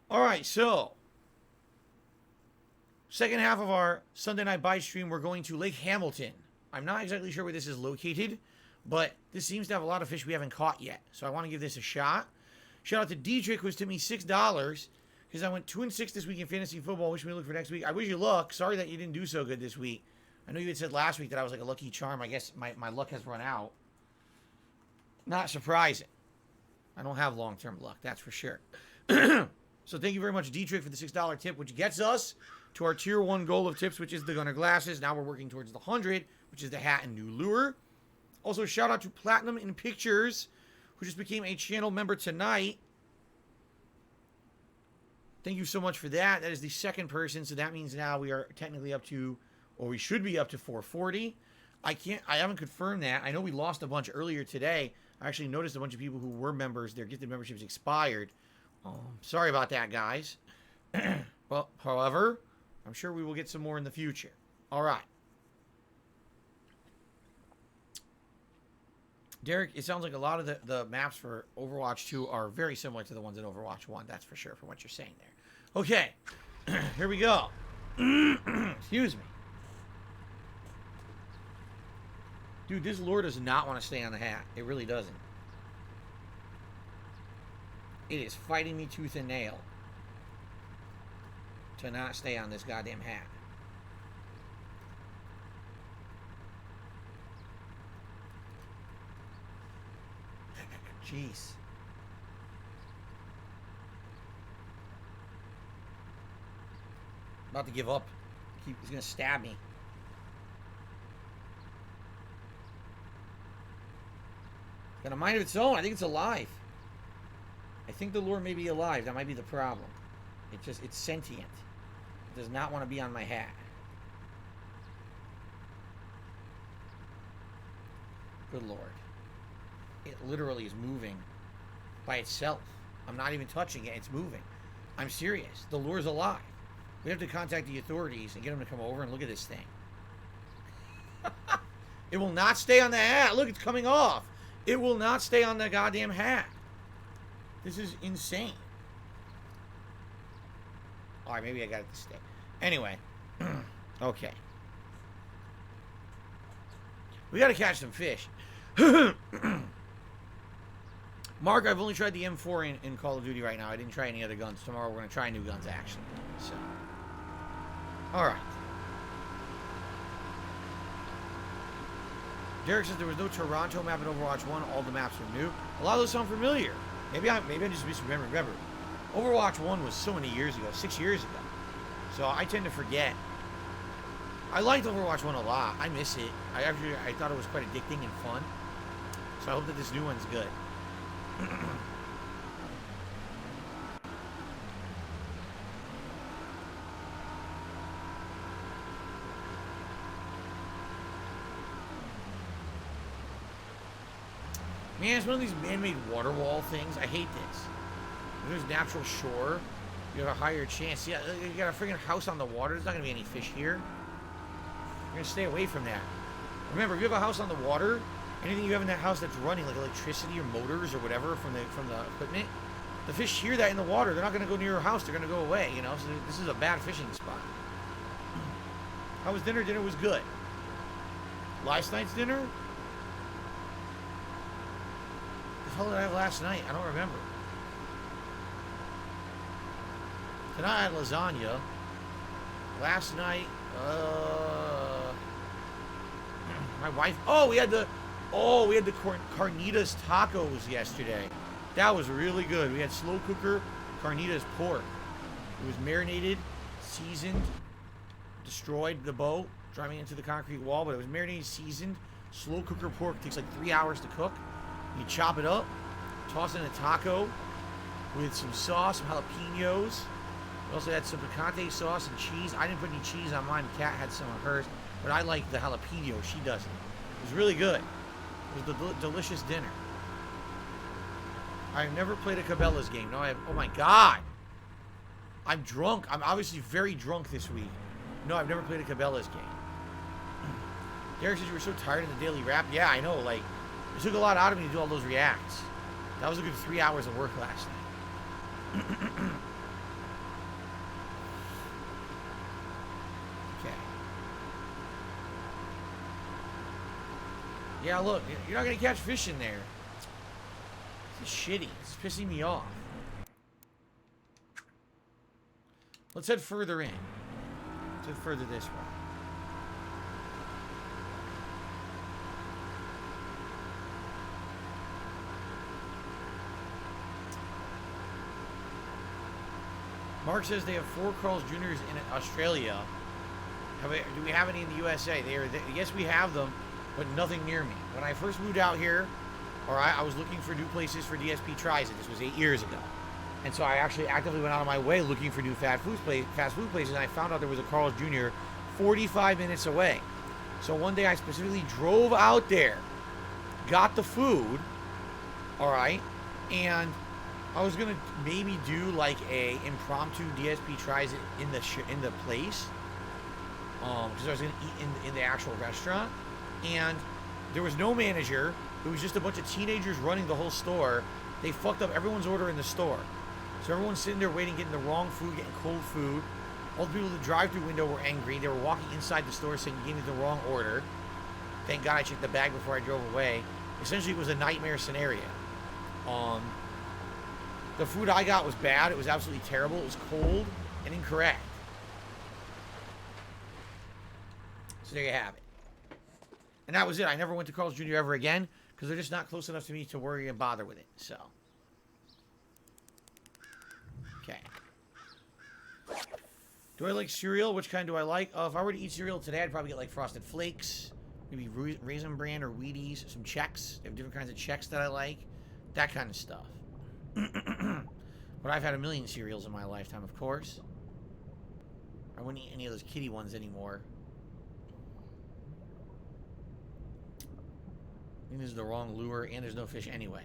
All right, so second half of our Sunday night buy stream, we're going to Lake Hamilton. I'm not exactly sure where this is located, but this seems to have a lot of fish we haven't caught yet. So I want to give this a shot. Shout out to Dietrich, who's tipped me $6 because I went 2-6 this week in fantasy football. Wish me luck for next week. I wish you luck. Sorry that you didn't do so good this week. I know you had said last week that I was like a lucky charm. I guess my luck has run out. Not surprising. I don't have long-term luck, that's for sure. So thank you very much, Dietrich, for the $6 tip, which gets us to our Tier 1 goal of tips, which is the Gunner Glasses. Now we're working towards the 100, which is the hat and new lure. Also, shout out to Platinum in Pictures, who just became a channel member tonight. Thank you so much for that. That is the second person, so that means now we are technically up to, or we should be up to 440. I haven't confirmed that. I know we lost a bunch earlier today. I actually noticed a bunch of people who were members, their gifted memberships expired. Sorry about that, guys. Well, however, I'm sure we will get some more in the future. All right. Derek, it sounds like a lot of the maps for Overwatch 2 are very similar to the ones in Overwatch 1. That's for sure, from what you're saying there. Okay. Here we go. Excuse me. Dude, this lure does not want to stay on the hat. It really doesn't. It is fighting me tooth and nail to not stay on this goddamn hat. Jeez. About to give up. He's gonna stab me. Got a mind of its own. I think it's alive. I think the lure may be alive. That might be the problem. It's sentient. It does not want to be on my hat. Good Lord. It literally is moving by itself. I'm not even touching it. It's moving. I'm serious. The lure's alive. We have to contact the authorities and get them to come over and look at this thing. It will not stay on the hat. Look, it's coming off. It will not stay on the goddamn hat. This is insane. Alright, maybe I got it to stay. Anyway. Okay. We gotta catch some fish. Mark, I've only tried the M4 in Call of Duty right now. I didn't try any other guns. Tomorrow we're gonna try new guns, actually. So. Alright. Derek says there was no Toronto map in Overwatch 1. All the maps were new. A lot of those sound familiar. Maybe I just misremember. Remember, Overwatch 1 was so many years ago, 6 years ago. So I tend to forget. I liked Overwatch 1 a lot. I miss it. I thought it was quite addicting and fun. So I hope that this new one's good. Man, it's one of these man-made water wall things. I hate this. When there's natural shore, you have a higher chance. Yeah, you got a freaking house on the water. There's not going to be any fish here. You're going to stay away from that. Remember, if you have a house on the water, anything you have in that house that's running, like electricity or motors or whatever from the equipment, the fish hear that in the water. They're not going to go near your house. They're going to go away, you know? So this is a bad fishing spot. How was dinner? Dinner was good. Last night's dinner? What the hell did I have last night? I don't remember. Tonight I had lasagna. Last night, my wife. We had the carnitas tacos yesterday. That was really good. We had slow cooker carnitas pork. It was marinated, seasoned, destroyed the boat, driving into the concrete wall. But it was marinated, seasoned, slow cooker pork. It takes like 3 hours to cook. You chop it up, toss it in a taco with some sauce, some jalapenos. We also had some picante sauce and cheese. I didn't put any cheese on mine. Kat had some of hers, but I like the jalapeno. She doesn't. It was really good. It was a delicious dinner. I've never played a Cabela's game. No, I have. Oh my God. I'm drunk. I'm obviously very drunk this week. No, I've never played a Cabela's game. Derek says you were so tired of the daily wrap. Yeah, I know. Like, it took a lot out of me to do all those reacts. That was a good 3 hours of work last night. Yeah, look, you're not gonna catch fish in there. This is shitty. It's pissing me off. Let's head further in. Let's head further this way. Mark says they have 4 Carl's Juniors in Australia. Do we have any in the USA? Yes, we have them, but nothing near me. When I first moved out here, I was looking for new places for DSP Tries It. This was 8 years ago. And so I actually actively went out of my way looking for new fast food places, and I found out there was a Carl's Jr. 45 minutes away. So one day I specifically drove out there, got the food, all right, and I was gonna maybe do like a impromptu DSP Tries It in the place, because I was gonna eat in the actual restaurant, and there was no manager. It was just a bunch of teenagers running the whole store. They fucked up everyone's order in the store. So everyone's sitting there waiting, getting the wrong food, getting cold food. All the people at the drive-thru window were angry. They were walking inside the store saying, you gave me the wrong order. Thank God I checked the bag before I drove away. Essentially, it was a nightmare scenario. The food I got was bad. It was absolutely terrible. It was cold and incorrect. So there you have it. And that was it. I never went to Carl's Jr. ever again, because they're just not close enough to me to worry and bother with it. So. Okay. Do I like cereal? Which kind do I like? If I were to eat cereal today, I'd probably get like Frosted Flakes, maybe Raisin Bran or Wheaties, some Chex. They have different kinds of Chex that I like. That kind of stuff. But I've had a million cereals in my lifetime, of course. I wouldn't eat any of those kitty ones anymore. I think this is the wrong lure, and there's no fish anyway.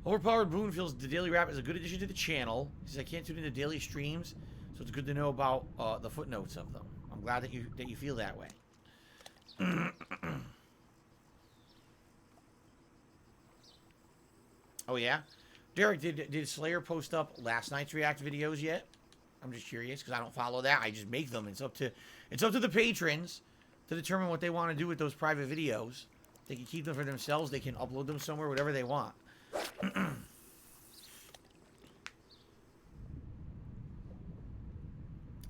Overpowered Boone feels the daily wrap is a good addition to the channel. He says I can't tune into daily streams, so it's good to know about the footnotes of them. I'm glad that you feel that way. Oh yeah, Derek, did Slayer post up last night's React videos yet? I'm just curious because I don't follow that. I just make them. It's up to the patrons to determine what they want to do with those private videos. They can keep them for themselves. They can upload them somewhere, whatever they want.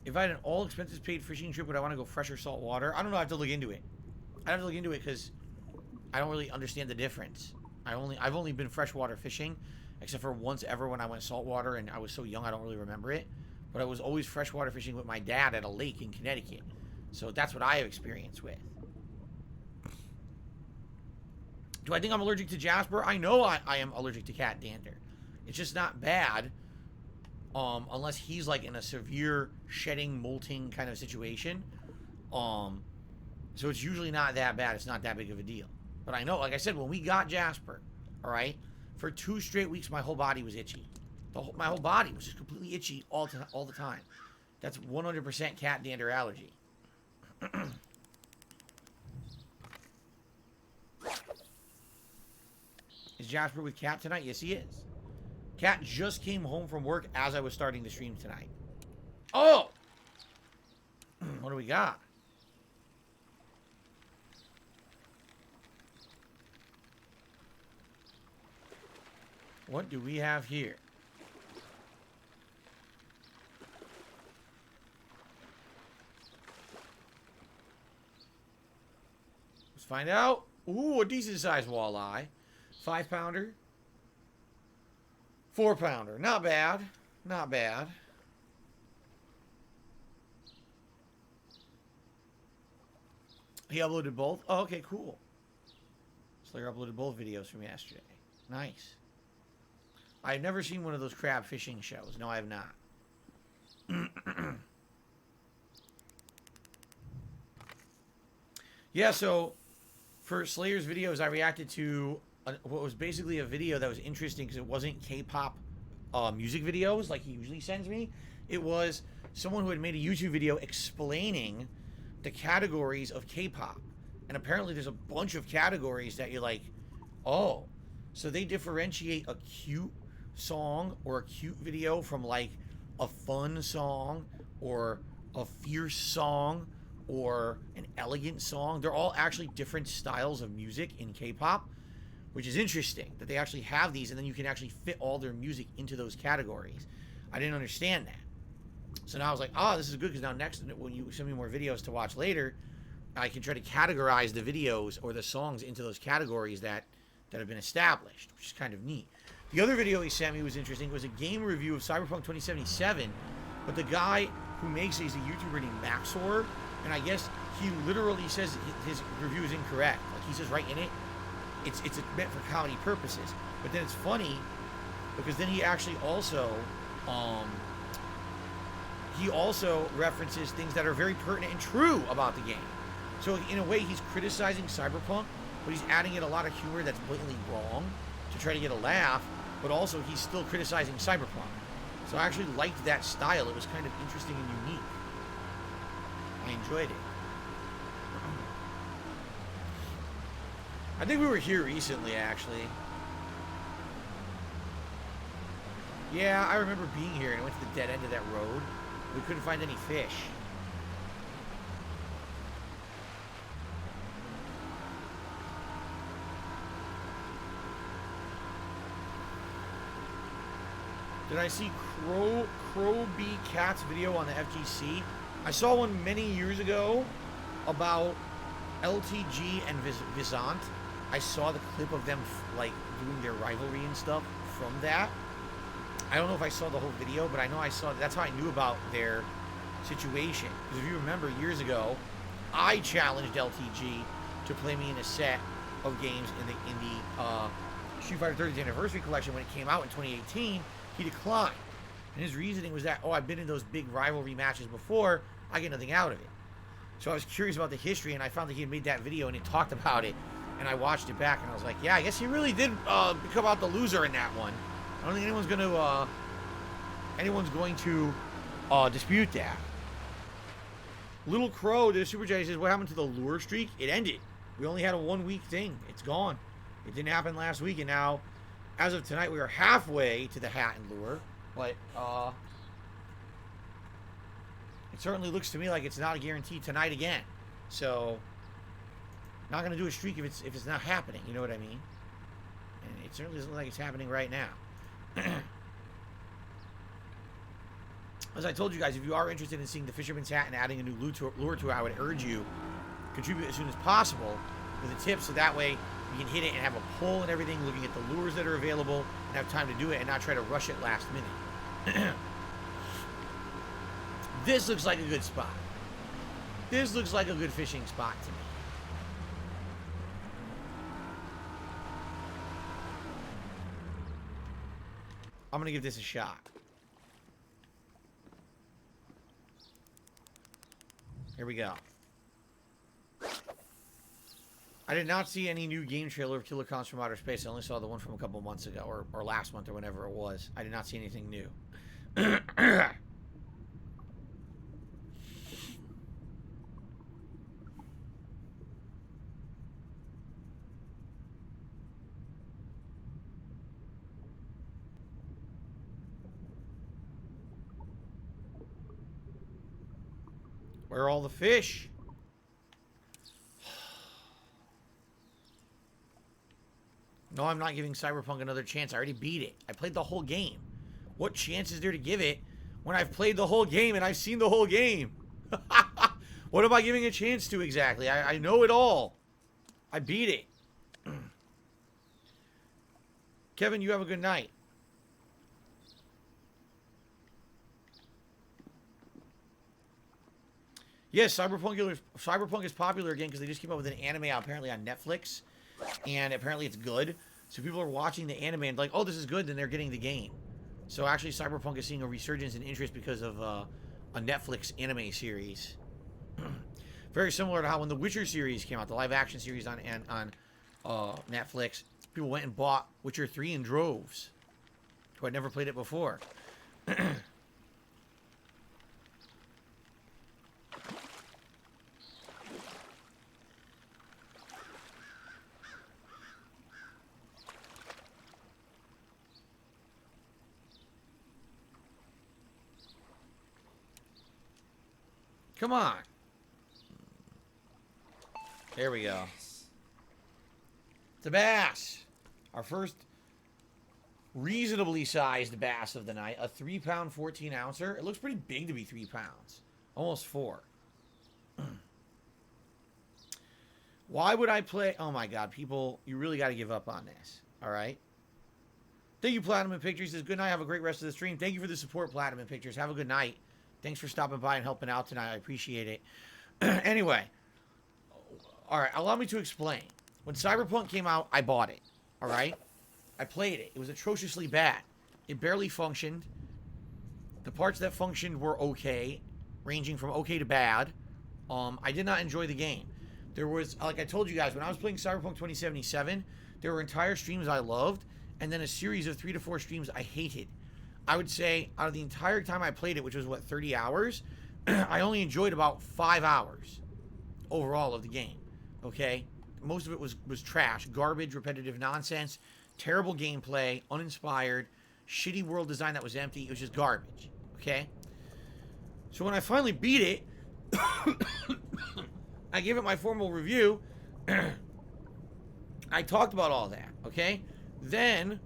If I had an all expenses paid fishing trip, would I want to go fresh or salt water? I don't know. I have to look into it. I have to look into it because I don't really understand the difference. I've only been freshwater fishing, except for once ever when I went saltwater, and I was so young I don't really remember it. But I was always freshwater fishing with my dad at a lake in Connecticut, so that's what I have experience with. Do I think I'm allergic to jasper? I know I am allergic to cat dander. It's just not bad, unless he's like in a severe shedding, molting kind of situation. So it's usually not that bad. It's not that big of a deal. But I know, like I said, when we got jasper, all right, for 2 straight weeks, my whole body was itchy. My whole body was just completely itchy all the time. That's 100% cat dander allergy. Is Jasper with Cat tonight? Yes, he is. Cat just came home from work as I was starting the stream tonight. Oh! What do we got? What do we have here? Let's find out. Ooh, a decent sized walleye. 5-pounder. 4-pounder. Not bad. Not bad. He uploaded both? Oh, okay, cool. Slayer uploaded both videos from yesterday. Nice. I've never seen one of those crab fishing shows. No, I have not. Yeah, so for Slayer's videos, I reacted to what was basically a video that was interesting because it wasn't K-pop music videos like he usually sends me. It was someone who had made a YouTube video explaining the categories of K-pop. And apparently there's a bunch of categories that you're like, oh, so they differentiate a cute song or a cute video from like a fun song or a fierce song or an elegant song. They're all actually different styles of music in K-pop, which is interesting that they actually have these, and then you can actually fit all their music into those categories. I didn't understand that. So now I was like, oh, this is good, because now next, when you send me more videos to watch later, I can try to categorize the videos or the songs into those categories that have been established, which is kind of neat. The other video he sent me was interesting. It was a game review of Cyberpunk 2077, but the guy who makes it is a YouTuber named Maxor, and I guess he literally says his review is incorrect. Like, he says right in it, it's meant for comedy purposes. But then it's funny, because then he actually also references things that are very pertinent and true about the game. So in a way, he's criticizing Cyberpunk, but he's adding in a lot of humor that's blatantly wrong to try to get a laugh, but also he's still criticizing Cyberpunk. So I actually liked that style. It was kind of interesting and unique. I enjoyed it. I think we were here recently, actually. Yeah, I remember being here, and I went to the dead end of that road. We couldn't find any fish. Did I see Crow B Cat's video on the FGC? I saw one many years ago about LTG and Vizant. I saw the clip of them like doing their rivalry and stuff from that. I don't know if I saw the whole video, but I know I saw. That's how I knew about their situation. Because if you remember, years ago, I challenged LTG to play me in a set of games in the Street Fighter 30th Anniversary Collection when it came out in 2018. He declined, and his reasoning was that, oh, I've been in those big rivalry matches before, I get nothing out of it. So I was curious about the history, and I found that he had made that video and he talked about it, and I watched it back, and I was like, yeah, I guess he really did come out the loser in that one. I don't think anyone's going to dispute that. Little Crow did a super chat. He says, what happened to the lure streak? It ended. We only had a 1 week thing. It's gone. It didn't happen last week, and now, as of tonight, we are halfway to the hat and lure, but it certainly looks to me like it's not a guarantee tonight again. So, not going to do a streak if it's not happening. You know what I mean? And it certainly doesn't look like it's happening right now. As I told you guys, if you are interested in seeing the Fisherman's Hat and adding a new lure to it, I would urge you contribute as soon as possible with a tip, so that way you can hit it and have a poll and everything, looking at the lures that are available, and have time to do it and not try to rush it last minute. This looks like a good spot. This looks like a good fishing spot to me. I'm going to give this a shot. Here we go. I did not see any new game trailer of Killer Clowns from Outer Space. I only saw the one from a couple months ago, or last month, or whenever it was. I did not see anything new. Where are all the fish? No, I'm not giving Cyberpunk another chance. I already beat it. I played the whole game. What chance is there to give it when I've played the whole game and I've seen the whole game? What am I giving a chance to exactly? I know it all. I beat it. Kevin, you have a good night. Yes, Cyberpunk is popular again because they just came up with an anime apparently on Netflix, and apparently it's good. So people are watching the anime and like, oh, this is good, then they're getting the game. So actually, Cyberpunk is seeing a resurgence in interest because of a Netflix anime series. Very similar to how when the Witcher series came out, the live-action series on Netflix, people went and bought Witcher 3 in droves, who had never played it before. Come on. There we go. It's a bass. Our first reasonably sized bass of the night. A 3-pound, 14-ouncer. It looks pretty big to be 3 pounds. Almost 4. Why would I play? Oh my God, people, you really got to give up on this. All right. Thank you, Platinum Pictures. Says, good night. Have a great rest of the stream. Thank you for the support, Platinum Pictures. Have a good night. Thanks for stopping by and helping out tonight. I appreciate it. Anyway. All right. Allow me to explain. When Cyberpunk came out, I bought it. All right. I played it. It was atrociously bad. It barely functioned. The parts that functioned were okay, ranging from okay to bad. I did not enjoy the game. There was, like I told you guys, when I was playing Cyberpunk 2077, there were entire streams I loved, and then a series of 3 to 4 streams I hated. I would say, out of the entire time I played it, which was, what, 30 hours, I only enjoyed about 5 hours overall of the game, okay? Most of it was trash, garbage, repetitive nonsense, terrible gameplay, uninspired, shitty world design that was empty. It was just garbage, okay? So when I finally beat it, I gave it my formal review. I talked about all that, okay? Then,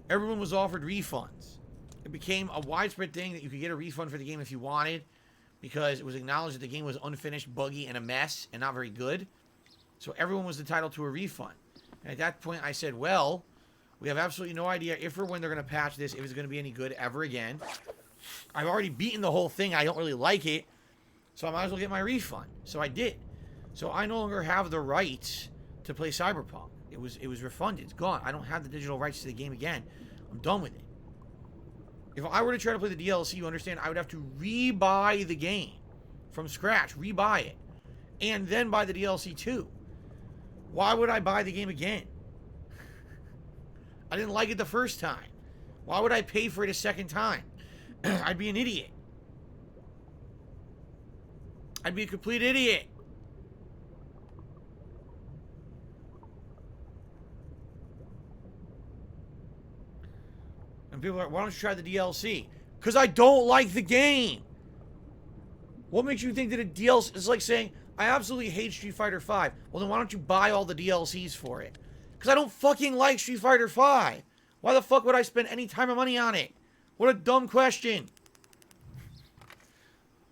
everyone was offered refunds. It became a widespread thing that you could get a refund for the game if you wanted, because it was acknowledged that the game was unfinished, buggy, and a mess, and not very good. So everyone was entitled to a refund. And at that point, I said, well, we have absolutely no idea if or when they're going to patch this, if it's going to be any good ever again. I've already beaten the whole thing. I don't really like it. So I might as well get my refund. So I did. So I no longer have the rights to play Cyberpunk. It was refunded. It's gone. I don't have the digital rights to the game again. I'm done with it. If I were to try to play the DLC, you understand, I would have to re-buy the game from scratch. Re-buy it. And then buy the DLC too. Why would I buy the game again? I didn't like it the first time. Why would I pay for it a second time? I'd be an idiot. I'd be a complete idiot. And people are like, why don't you try the DLC? Because I don't like the game. What makes you think that a DLC is like saying, I absolutely hate Street Fighter V. Well, then why don't you buy all the DLCs for it? Because I don't fucking like Street Fighter V. Why the fuck would I spend any time or money on it? What a dumb question.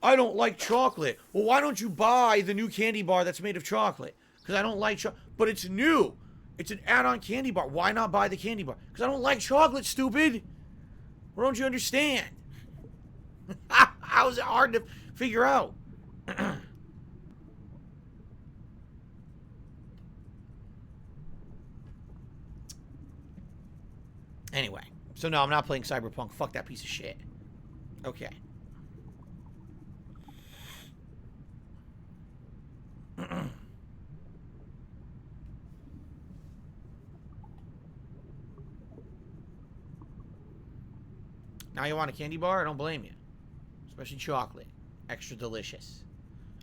I don't like chocolate. Well, why don't you buy the new candy bar that's made of chocolate? Because I don't like chocolate. But it's new. It's an add-on candy bar. Why not buy the candy bar? Because I don't like chocolate, stupid. What don't you understand? How is it hard to figure out? Anyway, so no, I'm not playing Cyberpunk. Fuck that piece of shit. Okay. Now you want a candy bar? I don't blame you. Especially chocolate. Extra delicious.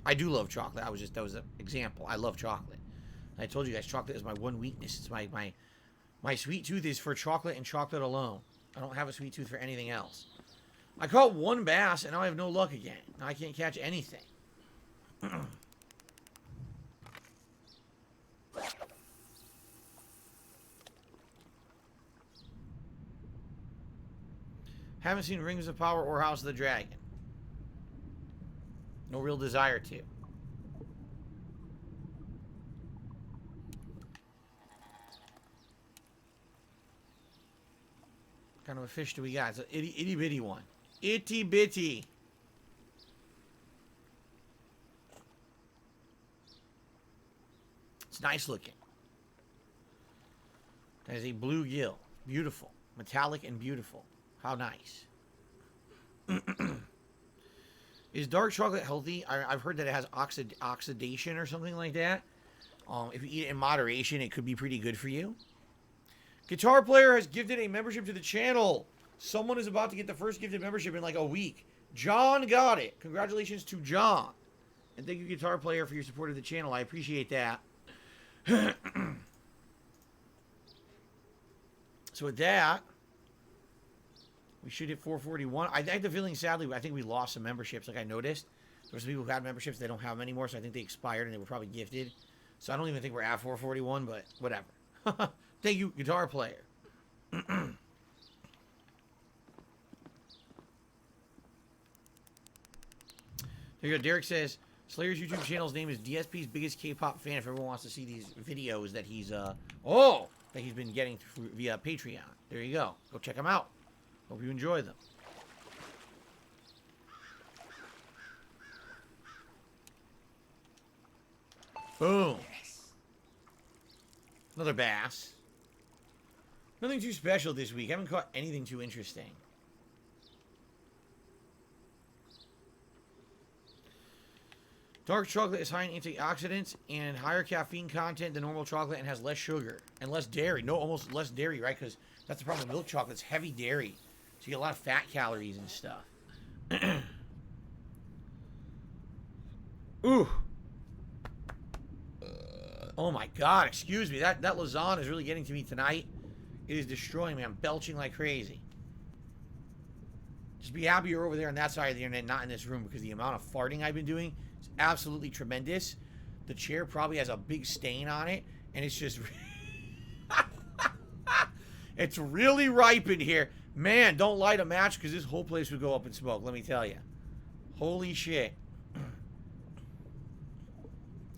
I do love chocolate. That was an example. I love chocolate. I told you guys, chocolate is my one weakness. It's my sweet tooth is for chocolate and chocolate alone. I don't have a sweet tooth for anything else. I caught one bass, and now I have no luck again. Now I can't catch anything. Haven't seen Rings of Power or House of the Dragon. No real desire to. What kind of a fish do we got? It's an itty bitty one. Itty bitty. It's nice looking. That is a blue gill. Beautiful. Metallic and beautiful. How nice. Is dark chocolate healthy? I've heard that it has oxidation or something like that. If you eat it in moderation, it could be pretty good for you. Guitar Player has gifted a membership to the channel. Someone is about to get the first gifted membership in like a week. John got it. Congratulations to John. And thank you, Guitar Player, for your support of the channel. I appreciate that. So with that, we should hit 441. I have the feeling, sadly, I think we lost some memberships, like I noticed. There were some people who had memberships. They don't have them anymore, so I think they expired and they were probably gifted. So I don't even think we're at 441, but whatever. Thank you, guitar player. There you go. Derek says, Slayer's YouTube channel's name is DSP's biggest K-pop fan. If everyone wants to see these videos that he's, that he's been getting via Patreon. There you go. Go check them out. Hope you enjoy them. Boom. Yes. Another bass. Nothing too special this week. I haven't caught anything too interesting. Dark chocolate is high in antioxidants and higher caffeine content than normal chocolate and has less sugar and less dairy. No, almost less dairy, right? Because that's the problem with milk chocolate. It's heavy dairy. So you get a lot of fat calories and stuff. Ooh. Oh my God, excuse me. That lasagna is really getting to me tonight. It is destroying me. I'm belching like crazy. Just be happy you're over there on that side of the internet, not in this room, because the amount of farting I've been doing is absolutely tremendous. The chair probably has a big stain on it, and it's just... It's really ripe in here. Man, don't light a match, because this whole place would go up in smoke, let me tell you. Holy shit.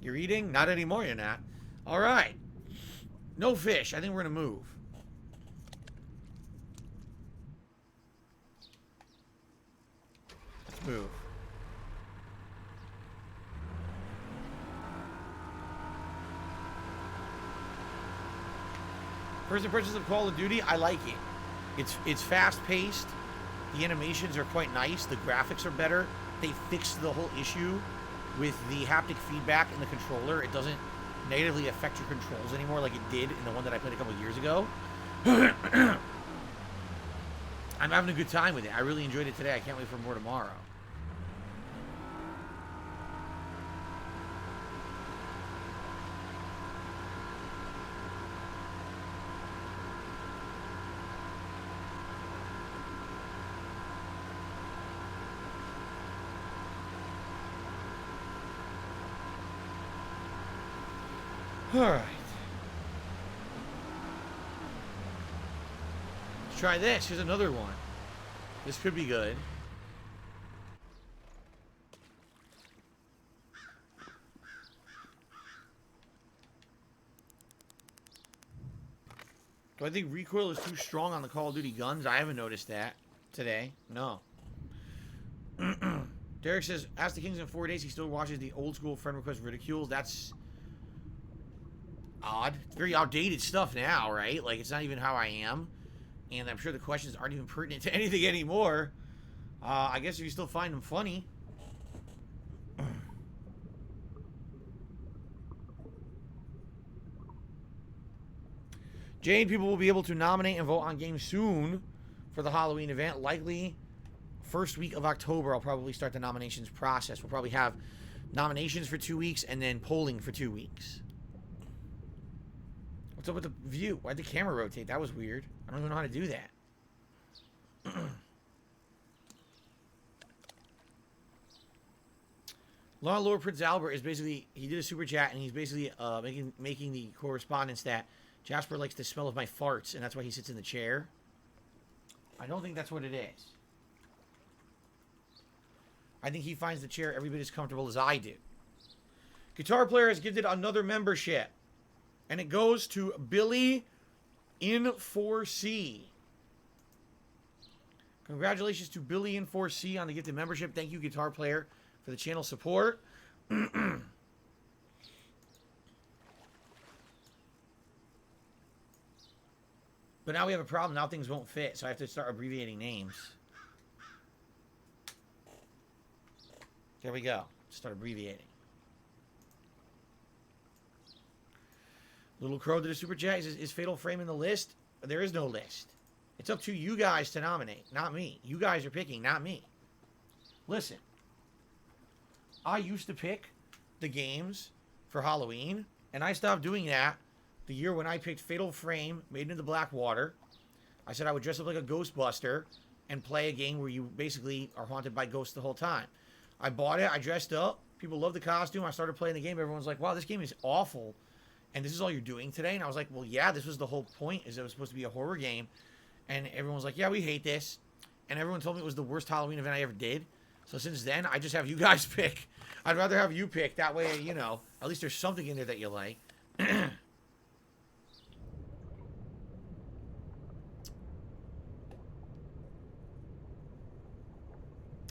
You're eating? Not anymore, you're not. All right. No fish. I think we're going to move. Let's move. First impressions of Call of Duty, I like it. It's fast-paced. The animations are quite nice. The graphics are better. They fixed the whole issue with the haptic feedback in the controller. It doesn't negatively affect your controls anymore like it did in the one that I played a couple of years ago. I'm having a good time with it. I really enjoyed it today. I can't wait for more tomorrow. Alright. Let's try this. Here's another one. This could be good. Do I think recoil is too strong on the Call of Duty guns? I haven't noticed that today. No. Derek says, ask the Kings in 4 days. He still watches the old school friend request ridicules. That's odd. It's very outdated stuff now, right? Like, it's not even how I am. And I'm sure the questions aren't even pertinent to anything anymore. I guess if you still find them funny. Jane, people will be able to nominate and vote on games soon for the Halloween event. Likely first week of October, I'll probably start the nominations process. We'll probably have nominations for 2 weeks and then polling for 2 weeks. What's up with the view? Why'd the camera rotate? That was weird. I don't even know how to do that. Law Lord Prince Albert is basically, he did a super chat and he's basically making the correspondence that Jasper likes the smell of my farts and that's why he sits in the chair. I don't think that's what it is. I think he finds the chair every bit as comfortable as I do. Guitar Player has gifted another membership. And it goes to Billy in 4C. Congratulations to Billy in 4C on the gifted membership. Thank you, Guitar Player, for the channel support. But now we have a problem. Now things won't fit, so I have to start abbreviating names. There we go. Start abbreviating. Little Crow did a super chat. He says, is Fatal Frame in the list? There is no list. It's up to you guys to nominate, not me. You guys are picking, not me. Listen. I used to pick the games for Halloween, and I stopped doing that the year when I picked Fatal Frame, Made into Black Water. I said I would dress up like a Ghostbuster and play a game where you basically are haunted by ghosts the whole time. I bought it. I dressed up. People loved the costume. I started playing the game. Everyone's like, wow, this game is awful. And this is all you're doing today? And I was like, well, yeah, this was the whole point, is it was supposed to be a horror game. And everyone was like, yeah, we hate this. And everyone told me it was the worst Halloween event I ever did. So since then, I just have you guys pick. I'd rather have you pick. That way, you know, at least there's something in there that you like.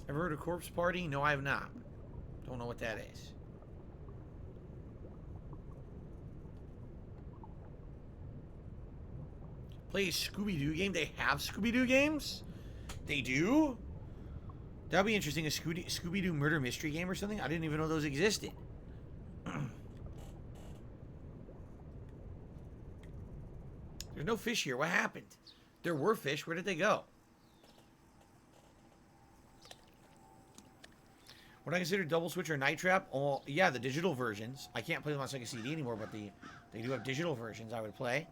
Ever heard of Corpse Party? No, I have not. Don't know what that is. Play a Scooby-Doo game? They have Scooby-Doo games? They do? That'd be interesting. A Scooby-Doo murder mystery game or something? I didn't even know those existed. There's no fish here. What happened? There were fish. Where did they go? Would I consider Double Switch or Night Trap? Oh, yeah, the digital versions. I can't play them on Sega CD anymore, but they do have digital versions I would play.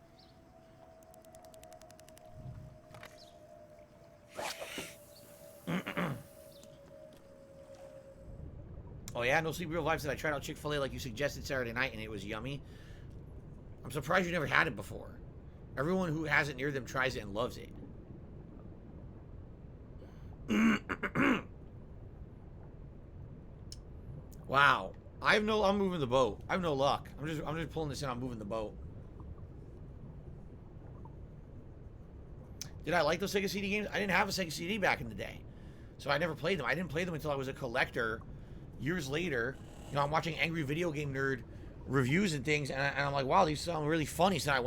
Oh yeah, no Sleepy Real Vibes said I tried out Chick-fil-A like you suggested Saturday night and it was yummy. I'm surprised you never had it before. Everyone who has it near them tries it and loves it. Wow. I'm moving the boat. I have no luck. I'm just pulling this in, I'm moving the boat. Did I like those Sega CD games? I didn't have a Sega CD back in the day. So I never played them. I didn't play them until I was a collector. Years later, you know, I'm watching Angry Video Game Nerd reviews and things, and I'm like, wow, these sound really funny. So I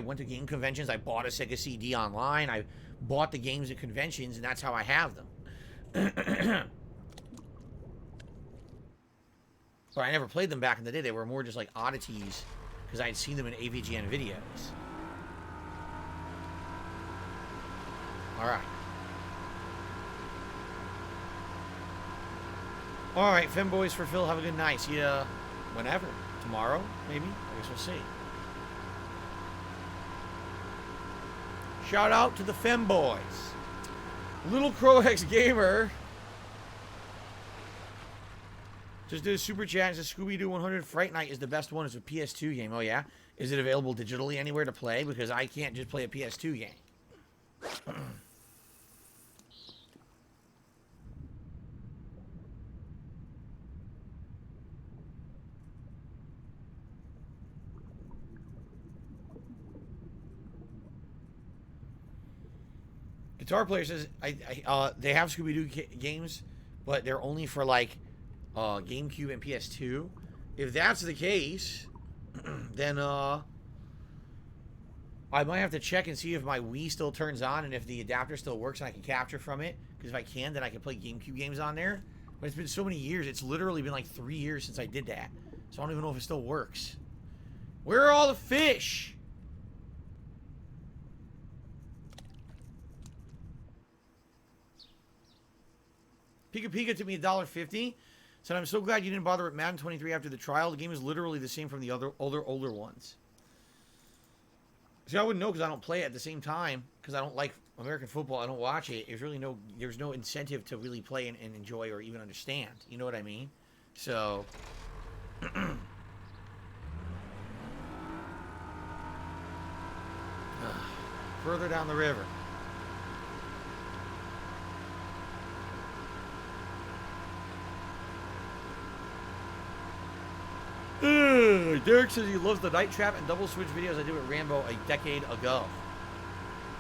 went to game conventions. I bought a Sega CD online. I bought the games at conventions, and that's how I have them. But I never played them back in the day. They were more just like oddities because I had seen them in AVGN videos. All right. All right, femboys for Phil. Have a good night. See ya whenever. Tomorrow, maybe. I guess we'll see. Shout out to the femboys. Little Crow X Gamer just did a super chat and says Scooby-Doo 100 Fright Night is the best one. It's a PS2 game. Oh, yeah? Is it available digitally anywhere to play? Because I can't just play a PS2 game. Guitar Player says they have Scooby-Doo games, but they're only for like GameCube and PS2. If that's the case, then I might have to check and see if my Wii still turns on and if the adapter still works and I can capture from it. Because if I can, then I can play GameCube games on there. But it's been so many years. It's literally been like 3 years since I did that. So I don't even know if it still works. Where are all the fish? Pika Pika took me $1.50. Said, I'm so glad you didn't bother with Madden 23 after the trial. The game is literally the same from the other older ones. See, I wouldn't know because I don't play it at the same time. Because I don't like American football. I don't watch it. There's no incentive to really play and enjoy or even understand. You know what I mean? So... further down the river. Derek says he loves the Night Trap and Double Switch videos I did with Rambo a decade ago.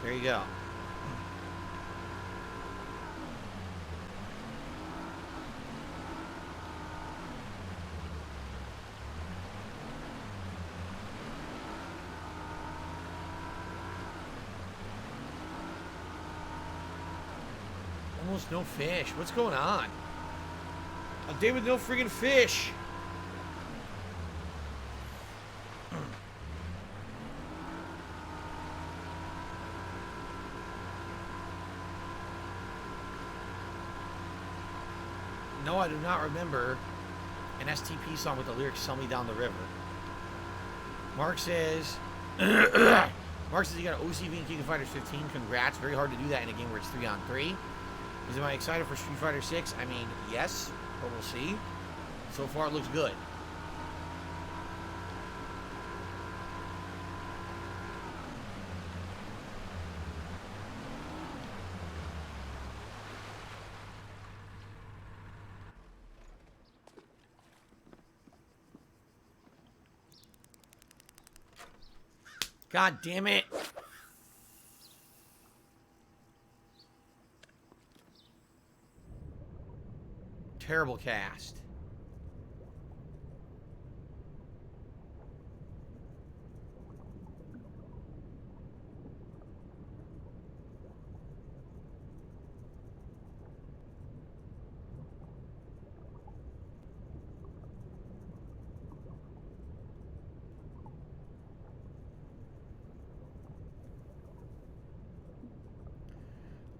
There you go. Almost no fish. What's going on? A day with no friggin' fish. No, I do not remember an STP song with the lyrics "Sell Me Down the River." Mark says he got an OCV in King of Fighters 15. Congrats. Very hard to do that in a game where it's 3-on-3. Am I excited for Street Fighter 6? I mean, yes. but we'll see. So far, it looks good. God damn it. Terrible cast.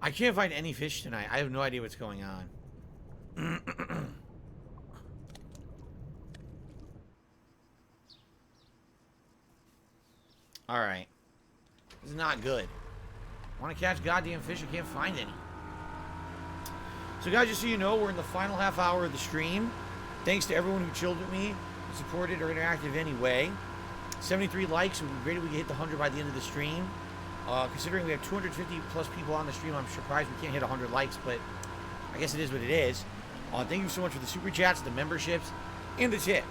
I can't find any fish tonight. I have no idea what's going on. Alright. This is not good. Want to catch goddamn fish, I can't find any. So guys, just so you know, we're in the final half hour of the stream. Thanks to everyone who chilled with me, who supported or interacted anyway. 73 likes. It would be great if we could hit the 100 by the end of the stream. Considering we have 250 plus people on the stream, I'm surprised we can't hit 100 likes, but I guess it is what it is. Thank you so much for the super chats, the memberships, and the tips.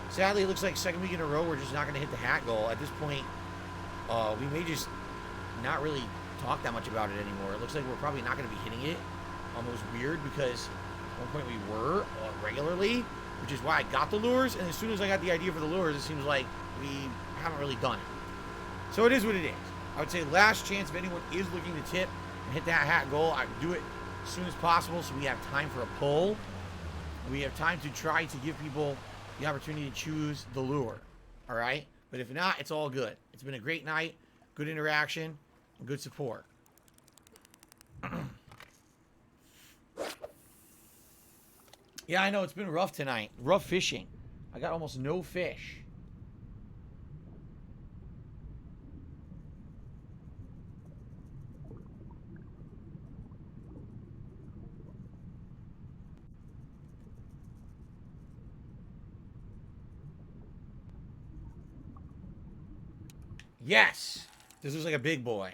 Sadly, it looks like second week in a row we're just not going to hit the hat goal. At this point, we may just not really talk that much about it anymore. It looks like we're probably not going to be hitting it. It was weird because at one point we were regularly, which is why I got the lures, and as soon as I got the idea for the lures, it seems like we haven't really done it. So it is what it is. I would say last chance if anyone is looking to tip and hit that hat goal, I would do it as soon as possible so we have time for a pull. We have time to try to give people the opportunity to choose the lure. All right? But if not, it's all good. It's been a great night, good interaction, and good support. Yeah, I know. It's been rough tonight. Rough fishing. I got almost no fish. Yes! This looks like a big boy.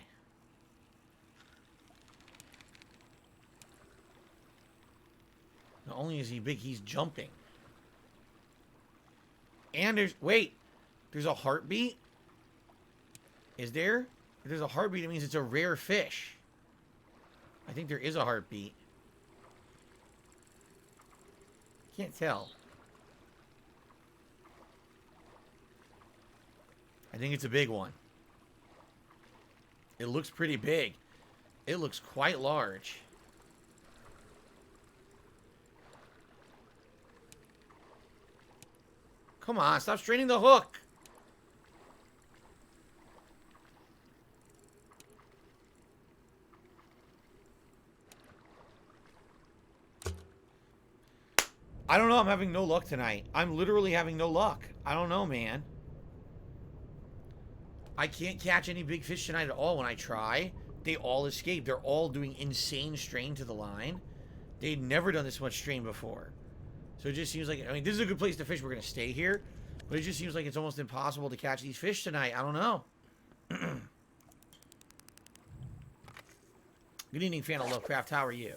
Not only is he big, he's jumping. And there's a heartbeat? Is there? If there's a heartbeat, it means it's a rare fish. I think there is a heartbeat. Can't tell. I think it's a big one. It looks pretty big. It looks quite large. Come on, stop straining the hook. I don't know, I'm having no luck tonight. I'm literally having no luck. I don't know, man. I can't catch any big fish tonight at all when I try. They all escape. They're all doing insane strain to the line. They'd never done this much strain before. So it just seems like, I mean, this is a good place to fish. We're going to stay here. But it just seems like it's almost impossible to catch these fish tonight. I don't know. Good evening, fan of Lovecraft. How are you?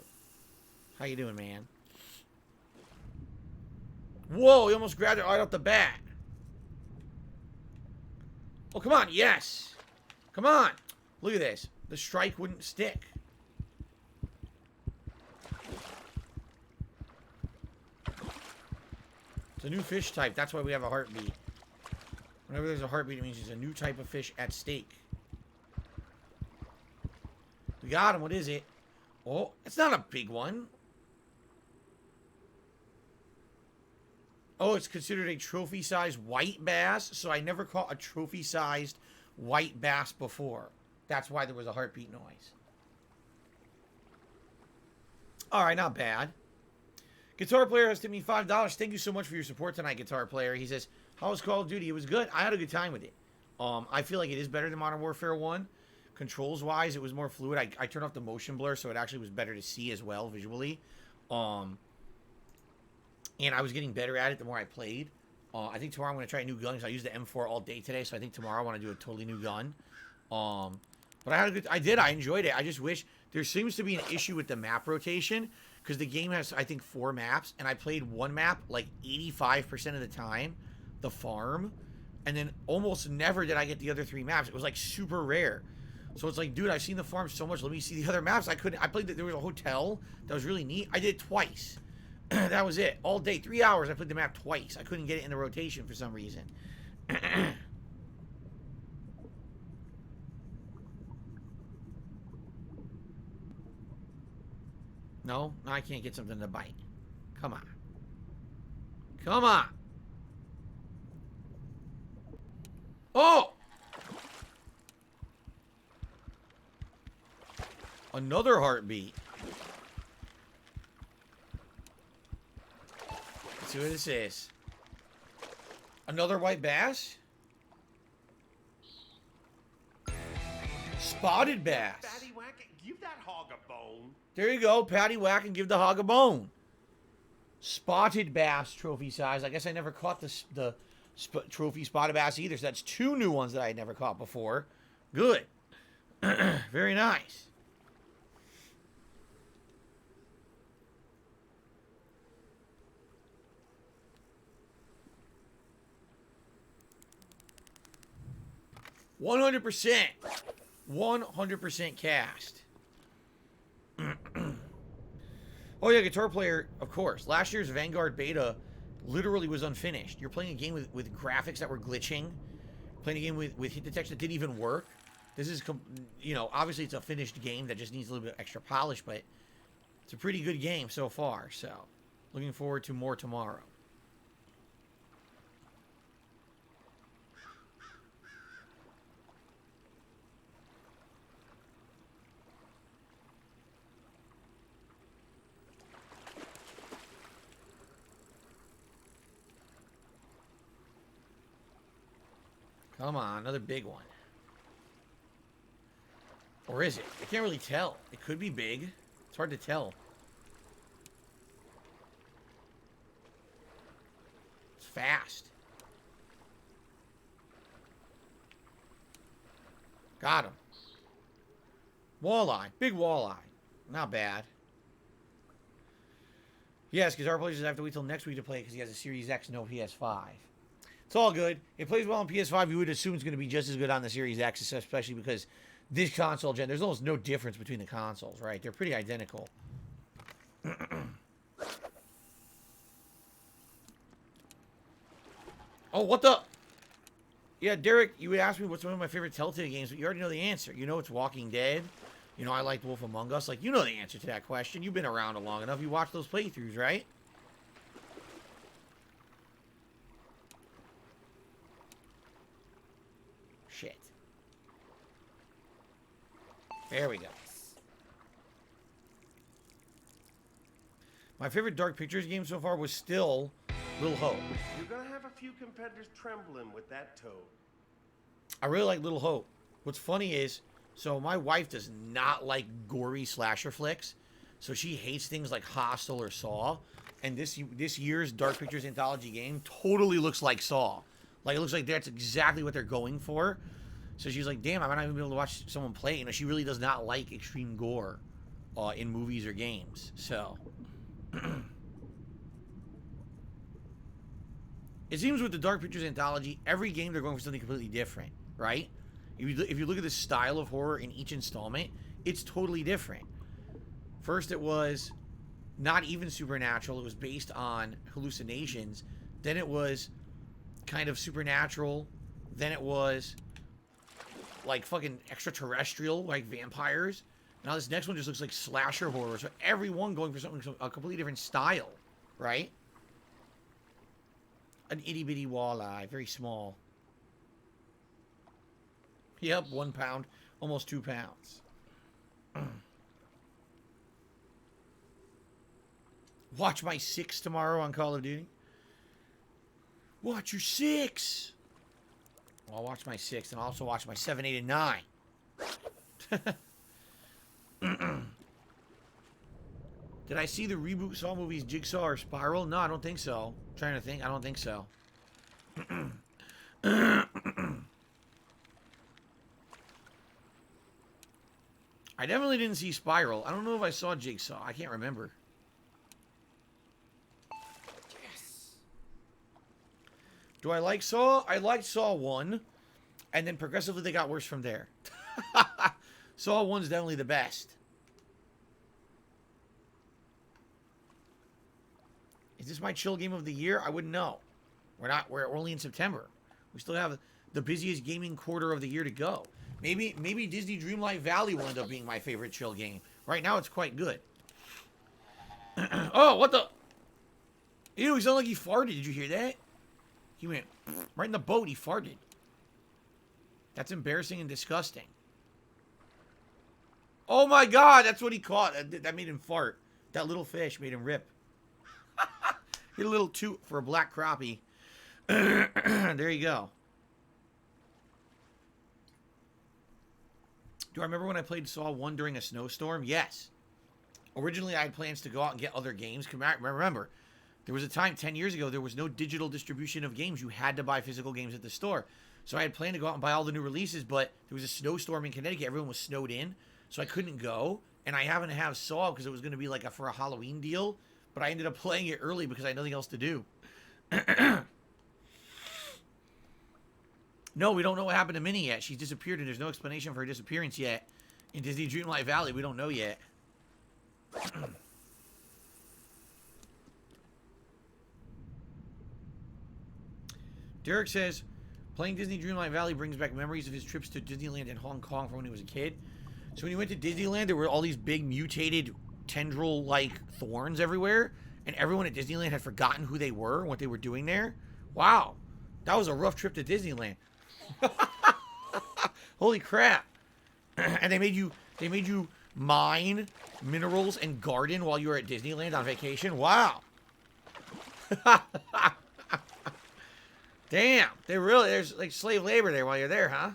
How you doing, man? Whoa, he almost grabbed it right off the bat. Oh, come on. Yes. Come on. Look at this. The strike wouldn't stick. It's a new fish type. That's why we have a heartbeat. Whenever there's a heartbeat, it means there's a new type of fish at stake. We got him. What is it? Oh, it's not a big one. Oh, it's considered a trophy-sized white bass, so I never caught a trophy-sized white bass before. That's why there was a heartbeat noise. All right, not bad. Guitar Player has tipped me $5. Thank you so much for your support tonight, Guitar Player. He says, how was Call of Duty? It was good. I had a good time with it. I feel like it is better than Modern Warfare 1. Controls-wise, it was more fluid. I turned off the motion blur, so it actually was better to see as well visually. and I was getting better at it the more I played. I think tomorrow I'm going to try a new gun because I used the M4 all day today, so I think tomorrow I want to do a totally new gun. But I enjoyed it. I just wish, there seems to be an issue with the map rotation, because the game has, I think, 4 maps, and I played one map like 85% of the time, the farm, and then almost never did I get the other 3 maps. It was like super rare. So it's like, dude, I've seen the farm so much, let me see the other maps. I played, there was a hotel that was really neat. I did it twice. That was it. All day, 3 hours, I played the map twice. I couldn't get it in the rotation for some reason. No, I can't get something to bite. Come on. Come on. Oh! Another heartbeat. Let's see what this is. Another white bass? Spotted bass. Patty whack it, give that hog a bone. There you go. Patty whack and give the hog a bone. Spotted bass trophy size. I guess I never caught the trophy spotted bass either. So that's 2 new ones that I had never caught before. Good. Very nice. %. 100% cast. Oh yeah, Guitar Player, of course. Last year's Vanguard beta literally was unfinished. You're playing a game with graphics that were glitching. Playing a game with hit detection that didn't even work. This is, you know, obviously it's a finished game that just needs a little bit extra polish, but it's a pretty good game so far. So, looking forward to more tomorrow. Come on, another big one. Or is it? I can't really tell. It could be big. It's hard to tell. It's fast. Got him. Walleye. Big walleye. Not bad. Yes, because our players have to wait till next week to play because he has a Series X, no PS5. It's all good. It plays well on PS5. You would assume it's going to be just as good on the Series X, especially because this console gen, there's almost no difference between the consoles, right? They're pretty identical. Oh, what the? Yeah, Derek, you would ask me what's one of my favorite Telltale games, but you already know the answer. You know it's Walking Dead. You know I liked Wolf Among Us. Like, you know the answer to that question. You've been around long enough. You watched those playthroughs, right? Shit. There we go. My favorite Dark Pictures game so far was still Little Hope. You're gonna have a few competitors trembling with that toad. I really like Little Hope. What's funny is, so my wife does not like gory slasher flicks, so she hates things like Hostel or Saw. And this year's Dark Pictures anthology game totally looks like Saw. Like, it looks like that's exactly what they're going for. So she's like, damn, I might not even be able to watch someone play. You know, she really does not like extreme gore in movies or games. So, it seems with the Dark Pictures anthology, every game they're going for something completely different, right? If you look at the style of horror in each installment, it's totally different. First, it was not even supernatural. It was based on hallucinations. Then it was kind of supernatural. Then it was like fucking extraterrestrial, like vampires. Now this next one just looks like slasher horror. So everyone going for something, a completely different style, right? An itty bitty walleye, very small. Yep, 1 pound, almost 2 pounds. Watch my 6 tomorrow on Call of Duty. Watch your 6. I'll watch my 6 and I'll also watch my 7, 8, and 9. Did I see the reboot Saw movies, Jigsaw or Spiral? No, I don't think so. I'm trying to think. I don't think so. I definitely didn't see Spiral. I don't know if I saw Jigsaw. I can't remember. Yes. Do I like Saw? I liked Saw 1. And then progressively they got worse from there. Saw 1's definitely the best. Is this my chill game of the year? I wouldn't know. We're only in September. We still have the busiest gaming quarter of the year to go. Maybe Disney Dreamlight Valley will end up being my favorite chill game. Right now it's quite good. Oh, what the? Ew, he sounded like he farted. Did you hear that? He went right in the boat. He farted. That's embarrassing and disgusting. Oh my god, that's what he caught. That made him fart. That little fish made him rip. Hit a little toot for a black crappie. There you go. Do I remember when I played Saw 1 during a snowstorm? Yes. Originally, I had plans to go out and get other games. Remember, there was a time 10 years ago, there was no digital distribution of games. You had to buy physical games at the store. So I had planned to go out and buy all the new releases, but there was a snowstorm in Connecticut. Everyone was snowed in, so I couldn't go. And I happened to have Saw because it was going to be like for a Halloween deal. But I ended up playing it early because I had nothing else to do. No, we don't know what happened to Minnie yet. She's disappeared, and there's no explanation for her disappearance yet. In Disney Dreamlight Valley, we don't know yet. Derek says, playing Disney Dreamlight Valley brings back memories of his trips to Disneyland and Hong Kong from when he was a kid. So when he went to Disneyland, there were all these big mutated tendril-like thorns everywhere, and everyone at Disneyland had forgotten who they were and what they were doing there. Wow, that was a rough trip to Disneyland. Holy crap. And they made you mine minerals and garden while you were at Disneyland on vacation. Wow. Damn, there's like slave labor there while you're there, huh?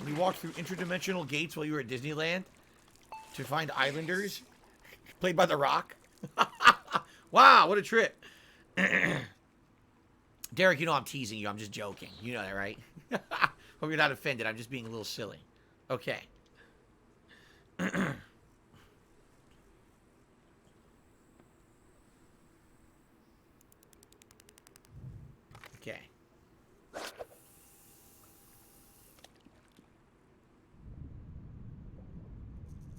We walked through interdimensional gates while you were at Disneyland to find islanders played by The Rock. Wow, what a trip. Derek, you know I'm teasing you. I'm just joking. You know that, right? Hope you're not offended. I'm just being a little silly. Okay. Okay.